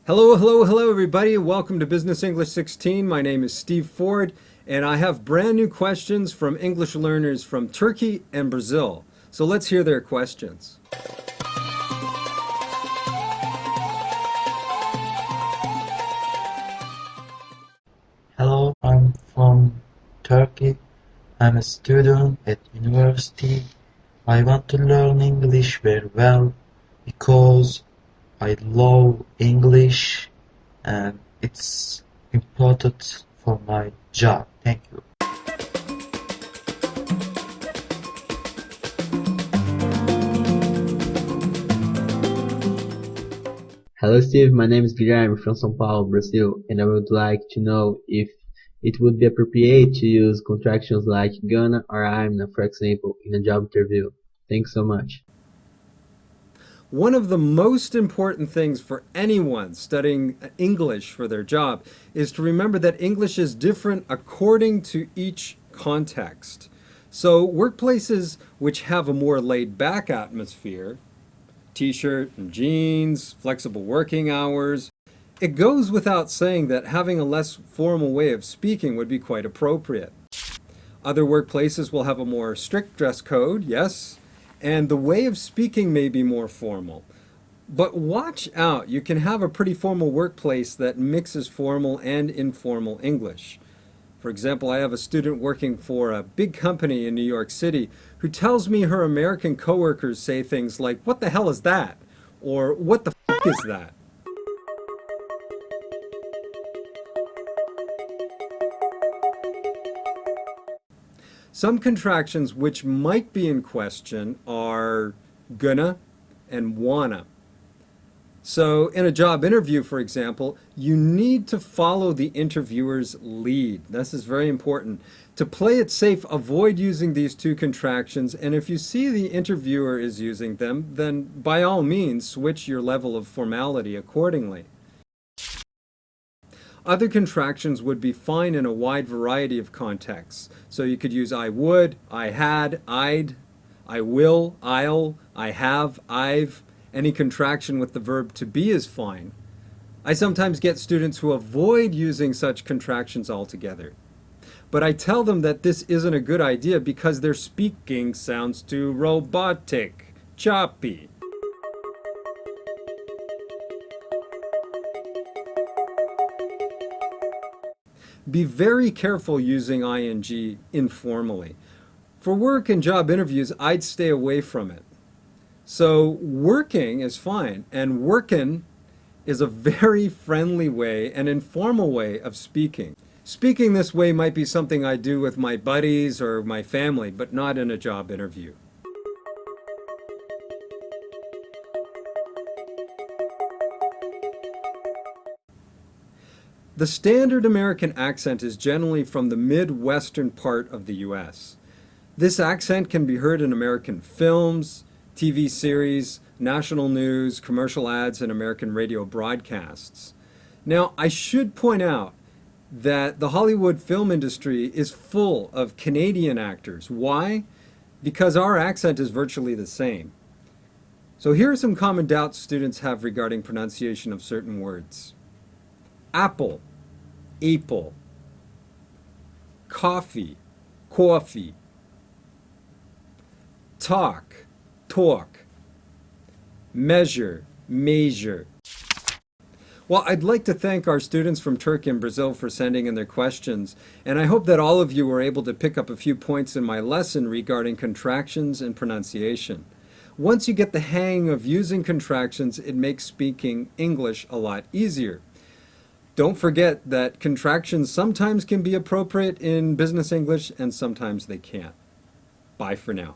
Hello, everybody. Welcome to Business English 16. My name is Steve Ford, and I have brand new questions from English learners from Turkey and Brazil. So let's hear their questions. Hello, I'm from Turkey. I'm a student at university. I want to learn English very well because I love English and it's important for my job. Thank you. Hello Steve, my name is Guilherme from São Paulo, Brazil, and I would like to know if it would be appropriate to use contractions like gonna or I'm, for example, in a job interview. Thanks so much. One of the most important things for anyone studying English for their job is to remember that English is different according to each context. So workplaces which have a more laid-back atmosphere, t-shirt and jeans, flexible working hours, it goes without saying that having a less formal way of speaking would be quite appropriate. Other workplaces will have a more strict dress code, yes, and the way of speaking may be more formal. But watch out, you can have a pretty formal workplace that mixes formal and informal English. For example, I have a student working for a big company in New York City who tells me her American coworkers say things like, "What the hell is that?" or "What the f*** is that?" Some contractions which might be in question are gonna and wanna. So in a job interview, for example, you need to follow the interviewer's lead. This is very important. To play it safe, avoid using these two contractions, and if you see the interviewer is using them, then by all means switch your level of formality accordingly. Other contractions would be fine in a wide variety of contexts. So you could use I would, I had, I'd, I will, I'll, I have, I've. Any contraction with the verb to be is fine. I sometimes get students who avoid using such contractions altogether. But I tell them that this isn't a good idea because their speaking sounds too robotic, choppy. Be very careful using ing informally. For work and job interviews, I'd stay away from it. So working is fine, and workin' is a very friendly way, an informal way of speaking. Speaking this way might be something I do with my buddies or my family, but not in a job interview. The standard American accent is generally from the Midwestern part of the US. This accent can be heard in American films, TV series, national news, commercial ads, and American radio broadcasts. Now, I should point out that the Hollywood film industry is full of Canadian actors. Why? Because our accent is virtually the same. So here are some common doubts students have regarding pronunciation of certain words. Apple, apple. Coffee, coffee. Talk, talk. Measure, measure. Well, I'd like to thank our students from Turkey and Brazil for sending in their questions, and I hope that all of you were able to pick up a few points in my lesson regarding contractions and pronunciation. Once you get the hang of using contractions, it makes speaking English a lot easier. Don't forget that contractions sometimes can be appropriate in business English and sometimes they can't. Bye for now.